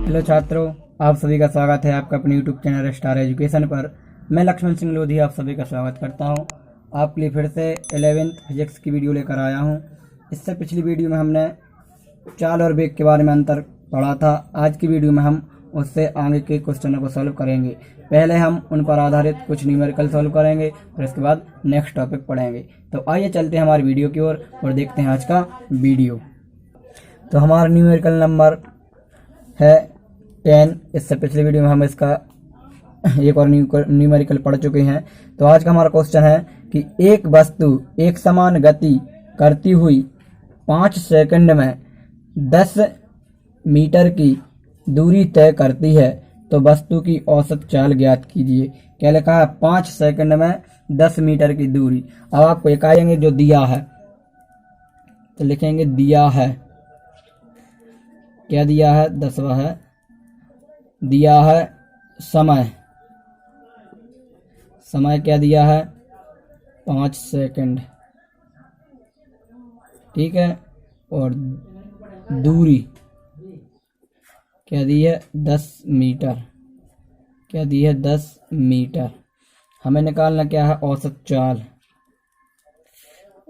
Hello छात्रों, आप सभी का स्वागत है आपका अपने यूट्यूब चैनल स्टार एजुकेशन पर। मैं लक्ष्मण सिंह लोधी आप सभी का स्वागत करता हूं। आपके लिए फिर से 11th फिजिक्स की वीडियो लेकर आया हूं। इससे पिछली वीडियो में हमने चाल और वेग के बारे में अंतर पढ़ा था। आज की वीडियो में हम उससे आगे के क्वेश्चनों को सॉल्व करेंगे। पहले हम उन पर आधारित कुछ न्यूमेरिकल सॉल्व करेंगे, फिर इसके बाद नेक्स्ट टॉपिक पढ़ेंगे। तो आइए चलते हैं हमारी वीडियो की ओर और देखते हैं आज का वीडियो। तो हमारा न्यूमेरिकल नंबर है 10। इससे पिछले वीडियो में हम इसका एक और न्यूमेरिकल पढ़ चुके हैं। तो आज का हमारा क्वेश्चन है कि एक वस्तु एक समान गति करती हुई 5 सेकंड में 10 मीटर की दूरी तय करती है, तो वस्तु की औसत चाल ज्ञात कीजिए। क्या लिखा है? 5 सेकंड में 10 मीटर की दूरी। अब आपको एक आएंगे जो दिया है, तो लिखेंगे दिया है। क्या दिया है? 10वां है। दिया है समय। समय क्या दिया है? 5 सेकंड। ठीक है। और दूरी क्या दी है? 10 मीटर। क्या दी है? 10 मीटर। हमें निकालना क्या है? औसत चाल।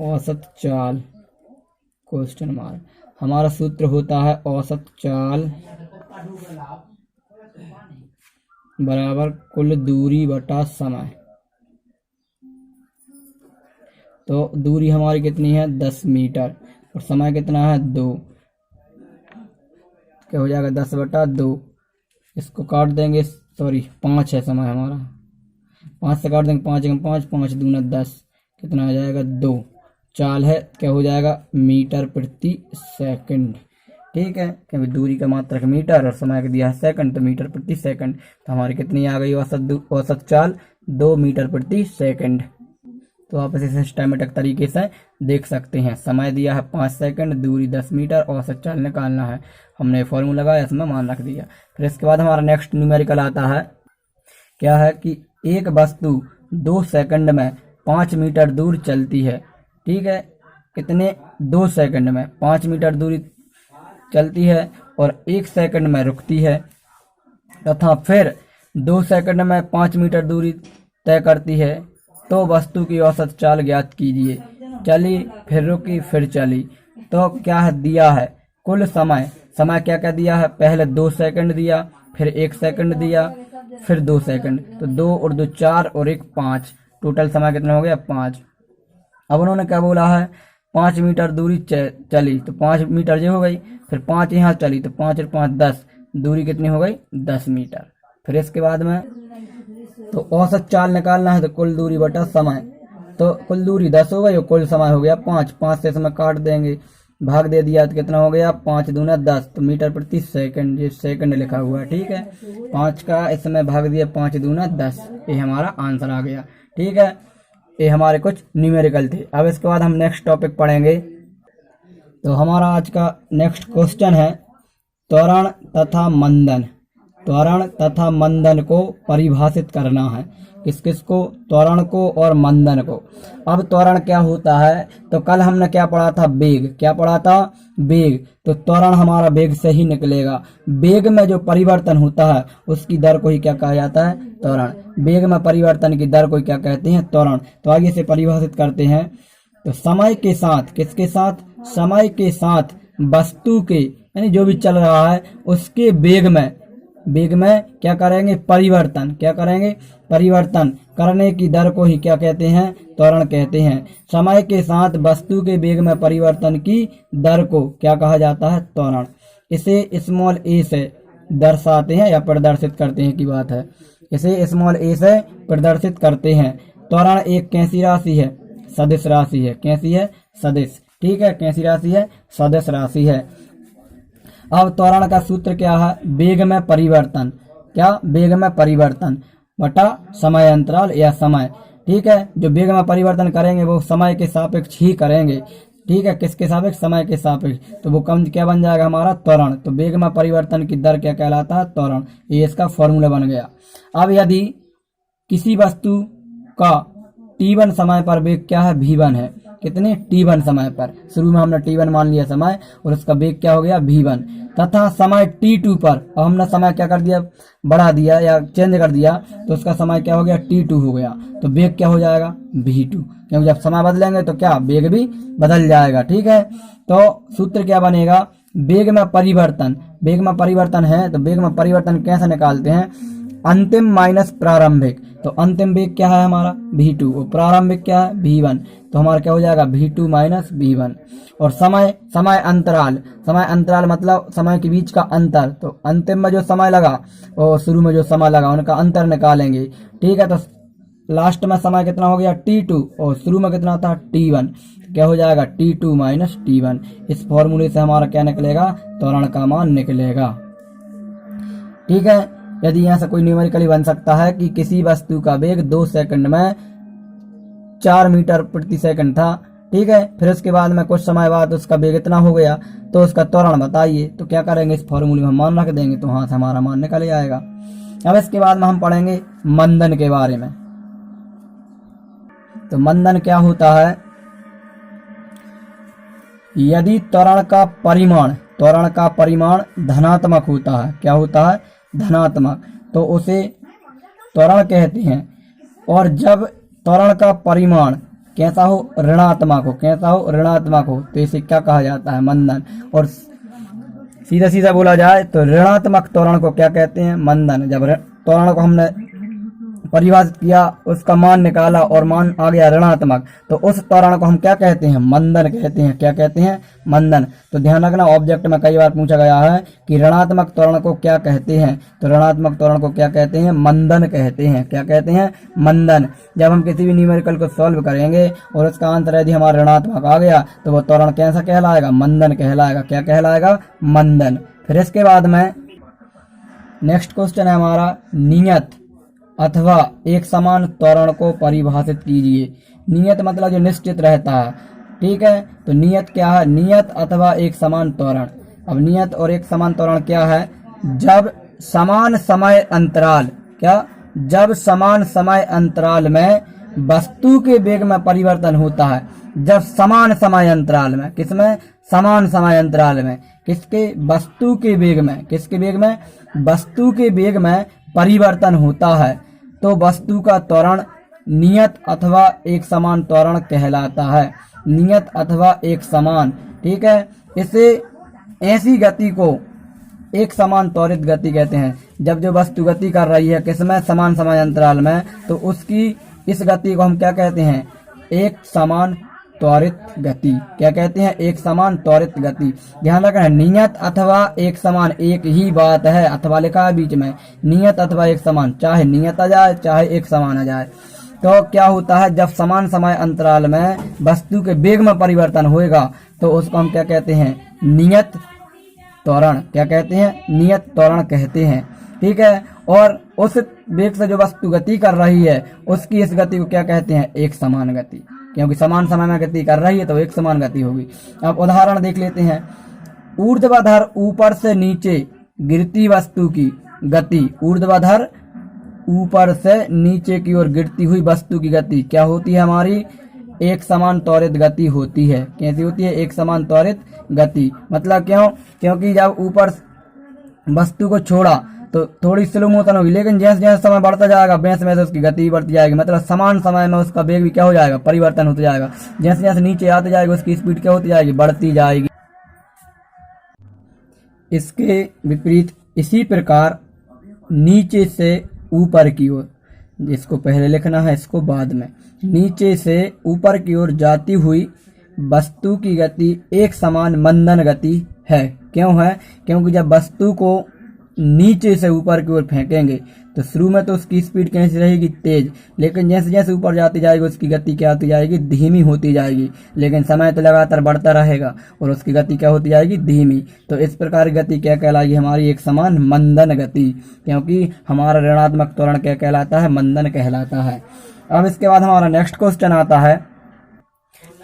औसत चाल क्वेश्चन मार्क। हमारा सूत्र होता है औसत चाल बराबर कुल दूरी बटा समय। तो दूरी हमारी कितनी है? 10 मीटर। और समय कितना है? 2। क्या हो जाएगा? 10 बटा 2। इसको काट देंगे, सॉरी 5 है समय हमारा। 5 से काट देंगे, 5 5 5 दूना 10। कितना आ जाएगा? 2। चाल है, क्या हो जाएगा? मीटर प्रति सेकंड। ठीक है, क्योंकि दूरी का मात्रक मीटर और समय का दिया है सेकंड, तो मीटर प्रति सेकंड। तो हमारी कितनी आ गई औसत चाल? 2 मीटर प्रति सेकंड। तो आप इसे सिस्टमेटिक तरीके से देख सकते हैं। समय दिया है 5 सेकंड, दूरी 10 मीटर, औसत चाल निकालना है। हमने फॉर्मूला लगाया, इसमें मान रख दिया। फिर इसके बाद हमारा नेक्स्ट न्यूमेरिकल आता है। क्या है कि एक वस्तु 2 सेकंड में 5 मीटर दूर चलती है। ठीक है, कितने? 2 सेकंड में 5 मीटर दूरी चलती है और 1 सेकंड में रुकती है, तथा फिर 2 सेकंड में 5 मीटर दूरी तय करती है, तो वस्तु की औसत चाल ज्ञात कीजिए। चली, फिर रुकी, फिर चली। तो क्या है? दिया है कुल समय। समय क्या क्या दिया है? पहले 2 सेकंड दिया, फिर 1 सेकंड दिया, फिर 2 सेकंड। तो 2 और 2 4 और 1 5। टोटल समय कितना हो गया? 5। अब उन्होंने क्या बोला है? 5 मीटर दूरी चली, तो 5 मीटर ये हो गई। फिर 5 यहाँ चली, तो 5 और 5 10। दूरी कितनी हो गई? 10 मीटर। फिर इसके बाद में तो औसत चाल निकालना है, तो कुल दूरी बटा समय। तो कुल दूरी 10 हो गई और कुल समय हो गया 5। 5 से समय काट देंगे, भाग दे दिया, तो कितना हो गया? 5 दूना 10। तो मीटर प्रति सेकंड, ये सेकंड लिखा हुआ है। ठीक है, 5 का इसमें भाग दिया, 5 दूना 10। ये हमारा आंसर आ गया। ठीक है, ये हमारे कुछ न्यूमेरिकल थे। अब इसके बाद हम नेक्स्ट टॉपिक पढ़ेंगे। तो हमारा आज का नेक्स्ट क्वेश्चन है त्वरण तथा मंदन। त्वरण तथा मंदन को परिभाषित करना है। किस किस को? त्वरण को और मंदन को। अब त्वरण क्या होता है? तो कल हमने क्या पढ़ा था? वेग। क्या पढ़ा था? वेग। तो त्वरण हमारा वेग से ही निकलेगा। वेग में जो परिवर्तन होता है उसकी दर को ही क्या कहा जाता है? त्वरण। वेग में परिवर्तन की दर को क्या कहते हैं? त्वरण। तो आगे से परिभाषित करते हैं। तो समय के साथ, किसके साथ? समय के साथ वस्तु के, यानी जो भी चल रहा है उसके वेग में क्या करेंगे? परिवर्तन। क्या करेंगे? परिवर्तन करने की दर को ही क्या कहते हैं? त्वरण कहते हैं। समय के साथ वस्तु के वेग में परिवर्तन की दर को क्या कहा जाता है? त्वरण। इसे स्मॉल a से दर्शाते हैं या प्रदर्शित करते हैं की बात है। इसे स्मॉल a से प्रदर्शित करते हैं। त्वरण एक कैसी राशि है? सदिश राशि है। कैसी है? सदिश। ठीक है, कैसी राशि है? सदिश राशि है। अब त्वरण का सूत्र क्या है? वेग में परिवर्तन। क्या? वेग में परिवर्तन बटा समय अंतराल या समय। ठीक है, जो वेग में परिवर्तन करेंगे वो समय के सापेक्ष ही करेंगे। ठीक है, किसके सापेक्ष? समय के सापेक्ष। तो वो कम क्या बन जाएगा? हमारा त्वरण। तो वेग में परिवर्तन की दर क्या कहलाता है? त्वरण। ये इसका फॉर्मूला बन गया। अब यदि किसी वस्तु का t1 समय पर वेग क्या है? v1 है। कितने? t1 समय पर। शुरू में हमने t1 मान लिया समय और उसका वेग क्या हो गया? v1। तथा समय t2 पर, अब हमने समय क्या कर दिया, बढ़ा दिया या चेंज कर दिया, तो उसका समय क्या हो गया, t2 हो गया। तो वेग क्या हो जाएगा, v2, क्योंकि जब समय बदलेंगे तो क्या वेग भी बदल जाएगा। ठीक है, तो सूत्र क्या बनेगा, वेग में परिवर्तन, वेग में परिवर्तन है तो वेग में परिवर्तन कैसे निकालते हैं, अंतिम माइनस प्रारंभिक। तो अंतिम वेग क्या है हमारा v2 और प्रारंभिक क्या है v1, तो हमारा क्या हो जाएगा v2 माइनस v1। और समय, समय अंतराल, समय अंतराल मतलब समय के बीच का अंतर, तो अंतिम में जो समय लगा और शुरू में जो समय लगा उनका अंतर निकालेंगे। ठीक है, तो लास्ट में समय कितना हो गया t2 और शुरू में कितना था t1, क्या हो जाएगा t2 माइनस t1। इस फॉर्मूले से हमारा क्या निकलेगा, त्वरण का मान निकलेगा। ठीक है, यदि यहाँ से कोई न्यूमेरिकली बन सकता है कि किसी वस्तु का वेग 2 सेकंड में 4 मीटर प्रति सेकंड था। ठीक है, फिर उसके बाद में कुछ समय बाद उसका वेग इतना हो गया, तो उसका त्वरण बताइए। तो क्या करेंगे, इस फॉर्मूले में हम मान रख देंगे, तो वहां से हमारा मान निकल जाएगा। अब इसके बाद में हम पढ़ेंगे मंदन के बारे में। तो मंदन क्या होता है, यदि त्वरण का परिमाण धनात्मक होता है, क्या होता है, धनात्मक, तो उसे त्वरण कहते हैं। और जब त्वरण का परिमाण कैसा हो, ऋणात्मक हो, कैसा हो, ऋणात्मक हो, तो इसे क्या कहा जाता है, मंदन। और सीधा सीधा बोला जाए तो ऋणात्मक त्वरण को क्या कहते हैं, मंदन। जब त्वरण को हमने परिभाषित किया, उसका मान निकाला और मान आ गया ऋणात्मक, तो उस त्वरण को हम क्या कहते हैं, मंदन कहते हैं। क्या कहते हैं, मंदन। तो ध्यान रखना, ऑब्जेक्ट में कई बार पूछा गया है कि ऋणात्मक त्वरण को क्या कहते हैं, तो ऋणात्मक त्वरण को क्या कहते हैं, मंदन कहते हैं। क्या कहते हैं, मंदन। जब हम किसी भी न्यूमेरिकल को सॉल्व करेंगे और उसका आंसर यदि हमारा ऋणात्मक आ गया, तो वो त्वरण कैसा कहलाएगा, मंदन कहलाएगा। क्या कहलाएगा, मंदन। फिर इसके बाद में नेक्स्ट क्वेश्चन है हमारा, नियत अथवा एक समान त्वरण को परिभाषित कीजिए। नियत मतलब जो निश्चित रहता है। ठीक है, तो नियत क्या है, नियत अथवा एक समान त्वरण। अब नियत और एक समान त्वरण क्या है, जब समान समय अंतराल, क्या, जब समान समय अंतराल में वस्तु के वेग में परिवर्तन होता है। जब समान समय अंतराल में, किसमें, समान समय अंतराल में, किसके, वस्तु के वेग में, किसके वेग में, वस्तु के वेग में परिवर्तन होता है, तो वस्तु का त्वरण नियत अथवा एक समान त्वरण कहलाता है। नियत अथवा एक समान। ठीक है, इसे ऐसी गति को एक समान त्वरित गति कहते हैं। जब जो वस्तु गति कर रही है किसमें, समान समय अंतराल में, तो उसकी इस गति को हम क्या कहते हैं, एक समान त्वरित गति। क्या कहते हैं, एक समान त्वरित गति। ध्यान रखना, नियत अथवा एक समान एक ही बात है, अथवा लिखा है बीच में, नियत अथवा एक समान, चाहे नियत आ जाए चाहे एक समान आ जाए। तो क्या होता है, जब समान समय अंतराल में वस्तु के वेग में परिवर्तन होएगा, तो उसको हम क्या कहते हैं, नियत त्वरण। क्या कहते हैं, नियत त्वरण कहते हैं। ठीक है, और उस वेग से जो वस्तु गति कर रही है उसकी इस गति को क्या कहते हैं, एक समान गति, क्योंकि समान समय में गति कर रही है तो एक समान गति होगी। अब उदाहरण देख लेते हैं, ऊर्ध्वाधर ऊपर से नीचे गिरती वस्तु की गति, ऊर्ध्वाधर ऊपर से नीचे की ओर गिरती हुई वस्तु की गति क्या होती है, हमारी एक समान त्वरित गति होती है। कैसी होती है, एक समान त्वरित गति। मतलब क्यों, क्योंकि जब ऊपर वस्तु को छोड़ा तो थोड़ी स्लो मोशन होगी, लेकिन जैसे जैसे समय बढ़ता जाएगा वैसे वैसे उसकी गति बढ़ती जाएगी। मतलब समान समय में उसका वेग भी क्या हो जाएगा, परिवर्तन होता जाएगा। जैसे जैसे नीचे आते जाएगा उसकी स्पीड क्या होती जाएगी, बढ़ती जाएगी। इसके विपरीत इसी प्रकार नीचे से ऊपर की ओर, जिसको पहले लिखना है इसको बाद में, नीचे से ऊपर की ओर जाती हुई वस्तु की गति एक समान मंदन गति है। क्यों है, क्योंकि जब वस्तु को नीचे से ऊपर की ओर फेंकेंगे तो शुरू में तो उसकी स्पीड कैसी रहेगी, तेज, लेकिन जैसे जैसे ऊपर जाती जाएगी उसकी गति क्या होती जाएगी, धीमी होती जाएगी। लेकिन समय तो लगातार बढ़ता रहेगा और उसकी गति क्या होती जाएगी, धीमी। तो इस प्रकार की गति क्या कहलाएगी, हमारी एक समान मंदन गति, क्योंकि हमारा ऋणात्मक त्वरण क्या कहलाता है, मंदन कहलाता है। अब इसके बाद हमारा नेक्स्ट क्वेश्चन आता है।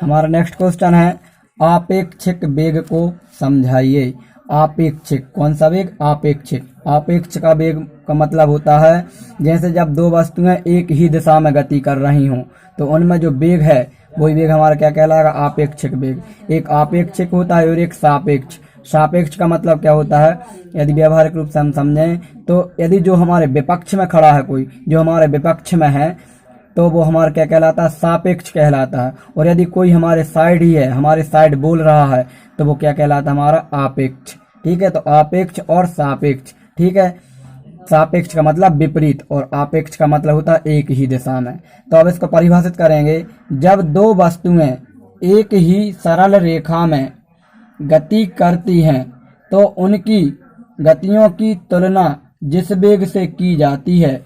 हमारा नेक्स्ट क्वेश्चन है, आपेक्षिक वेग को समझाइए। आपेक्षिक, कौन सा वेग, आपेक्षिक। आपेक्ष का वेग का मतलब होता है जैसे जब दो वस्तुएं एक ही दिशा में गति कर रही हों तो उनमें जो वेग है वही वेग हमारा क्या कहलाएगा, आपेक्षिक वेग। एक आपेक्षिक होता है और एक सापेक्ष। सापेक्ष का मतलब क्या होता है, यदि व्यवहारिक रूप से हम समझें तो यदि जो हमारे विपक्ष में खड़ा है, कोई जो हमारे विपक्ष में है, तो वो हमारा क्या कहलाता है, सापेक्ष कहलाता है। और यदि कोई हमारे साइड ही है, हमारे साइड बोल रहा है, तो वो क्या कहलाता है, हमारा आपेक्ष। ठीक है, तो आपेक्ष और सापेक्ष। ठीक है, सापेक्ष का मतलब विपरीत और आपेक्ष का मतलब होता है एक ही दिशा में। तो अब इसको परिभाषित करेंगे, जब दो वस्तुएं एक ही सरल रेखा में गति करती हैं तो उनकी गतियों की तुलना जिस वेग से की जाती है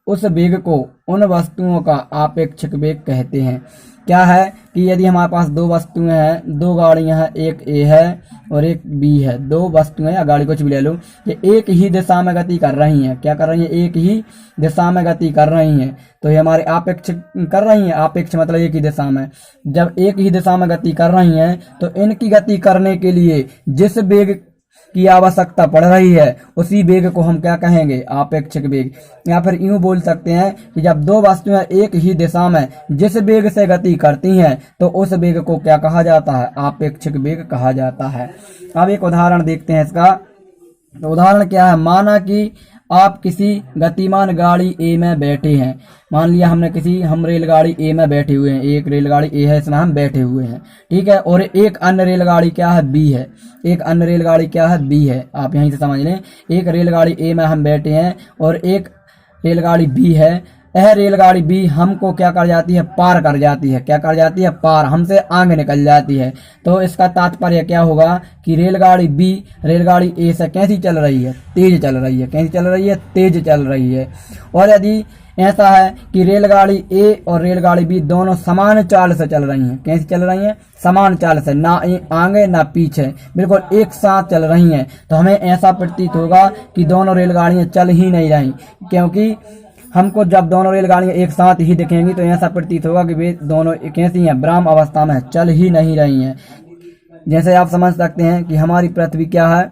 उस वेग को उन वस्तुओं का आपेक्षिक वेग कहते हैं। क्या है कि यदि हमारे पास दो वस्तुएं हैं, दो गाड़ियां हैं, एक ए है और एक बी है, दो वस्तुएं या गाड़ी कुछ भी ले लो, ये एक ही दिशा में गति कर रही हैं। क्या कर रही हैं, एक ही दिशा में गति कर रही हैं, तो ये हमारे आपेक्ष कर रही हैं। आपेक्ष मतलब एक ही दिशा में। जब एक ही दिशा में गति कर रही हैं तो इनकी गति करने के लिए जिस वेग की आवश्यकता पड़ रही है उसी वेग को हम क्या कहेंगे, आपेक्षिक वेग। या फिर यूं बोल सकते हैं कि जब दो वस्तुएं एक ही दिशा में जिस वेग से गति करती हैं तो उस वेग को क्या कहा जाता है, आपेक्षिक वेग कहा जाता है। अब एक उदाहरण देखते हैं इसका। तो उदाहरण क्या है, माना कि आप किसी गतिमान गाड़ी ए में बैठे हैं। मान लिया हम रेलगाड़ी ए में बैठे हुए हैं, एक रेलगाड़ी ए है, इसमें हम बैठे हुए हैं। ठीक है, और एक अन्य रेलगाड़ी क्या है, बी है। एक अन्य रेलगाड़ी क्या है, बी है। आप यहीं से समझ लें, एक रेलगाड़ी ए में हम बैठे हैं और एक रेलगाड़ी बी है। यह रेलगाड़ी बी हमको क्या कर जाती है, पार कर जाती है। क्या कर जाती है, पार, हमसे आगे निकल जाती है। तो इसका तात्पर्य क्या होगा कि रेलगाड़ी बी रेलगाड़ी ए से कैसी चल रही है, तेज चल रही है। कैसी चल रही है, तेज चल रही है। और यदि ऐसा है कि रेलगाड़ी ए और रेलगाड़ी बी दोनों समान चाल से चल रही हैं। कैसी चल रही हैं, समान चाल से, ना आगे ना पीछे, बिल्कुल एक साथ चल रही हैं, तो हमें ऐसा प्रतीत होगा कि दोनों रेलगाड़ियां चल ही नहीं रही। क्योंकि हमको जब दोनों रेलगाड़ियां एक साथ ही दिखेंगी तो ऐसा प्रतीत होगा कि वे दोनों कैसी हैं, ब्रह्म अवस्था में, चल ही नहीं रही हैं। जैसे आप समझ सकते हैं कि हमारी पृथ्वी क्या है,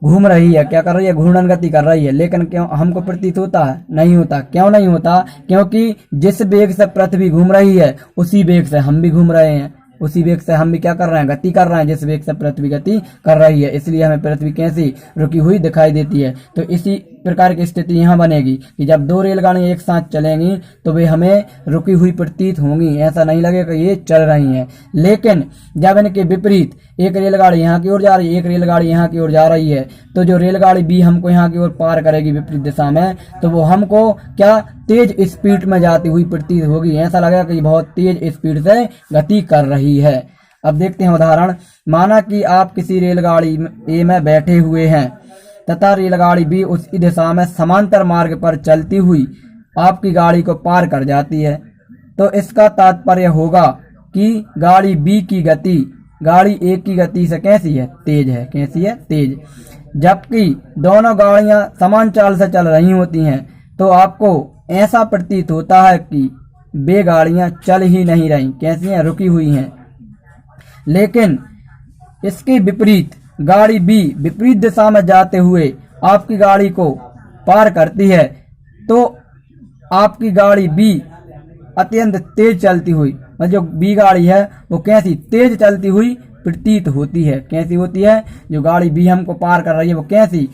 घूम रही है। क्या कर रही है, घूर्णन गति कर रही है। लेकिन क्यों हमको प्रतीत होता है, नहीं होता। क्यों नहीं होता, क्योंकि जिस वेग से पृथ्वी घूम रही है उसी वेग से हम भी घूम रहे हैं। उसी वेग से हम भी क्या कर रहे हैं, गति कर रहे हैं, जिस वेग से पृथ्वी गति कर रही है। इसलिए हमें पृथ्वी कैसी, रुकी हुई दिखाई देती है। तो इसी प्रकार की स्थिति यहाँ बनेगी कि जब दो रेलगाड़ियां एक साथ चलेंगी तो वे हमें रुकी हुई प्रतीत होंगी, ऐसा नहीं लगेगा कि ये चल रही हैं। लेकिन जब इनके विपरीत एक रेलगाड़ी यहाँ की ओर जा रही है, एक रेलगाड़ी यहाँ की ओर जा रही है, तो जो रेलगाड़ी बी हमको यहाँ की ओर पार करेगी विपरीत दिशा में, तो वो हमको क्या, तेज स्पीड में जाती हुई प्रतीत होगी। ऐसा लगेगा कि बहुत तेज स्पीड से गति कर रही है। अब देखते हैं उदाहरण। माना कि आप किसी रेलगाड़ी ए में बैठे हुए हैं तथा रेलगाड़ी बी उसी दिशा में समांतर मार्ग पर चलती हुई आपकी गाड़ी को पार कर जाती है, तो इसका तात्पर्य होगा कि गाड़ी बी की गति गाड़ी ए की गति से कैसी है, तेज है। कैसी है, तेज। जबकि दोनों गाड़ियां समान चाल से चल रही होती हैं तो आपको ऐसा प्रतीत होता है कि वे गाड़ियां चल ही नहीं रही, कैसी हैं, रुकी हुई हैं। लेकिन इसके विपरीत गाड़ी बी विपरीत दिशा में जाते हुए आपकी गाड़ी को पार करती है, तो आपकी गाड़ी बी अत्यंत तेज चलती हुई, मतलब जो बी गाड़ी है वो कैसी, तेज चलती हुई प्रतीत होती है। कैसी होती है, जो गाड़ी बी हमको पार कर रही है वो कैसी,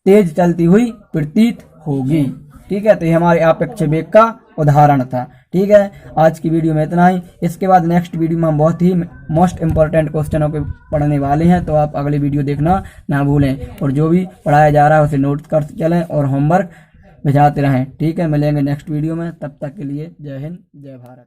तेज चलती हुई प्रतीत होगी। ठीक है, तो ये हमारे आपेक्ष वेग का उदाहरण था। ठीक है, आज की वीडियो में इतना ही। इसके बाद नेक्स्ट वीडियो में हम बहुत ही मोस्ट इम्पोर्टेंट क्वेश्चनों के पढ़ने वाले हैं, तो आप अगली वीडियो देखना ना भूलें। और जो भी पढ़ाया जा रहा है उसे नोट करते चलें और होमवर्क भिजाते रहें। ठीक है, मिलेंगे नेक्स्ट वीडियो में, तब तक के लिए जय हिंद, जय भारत।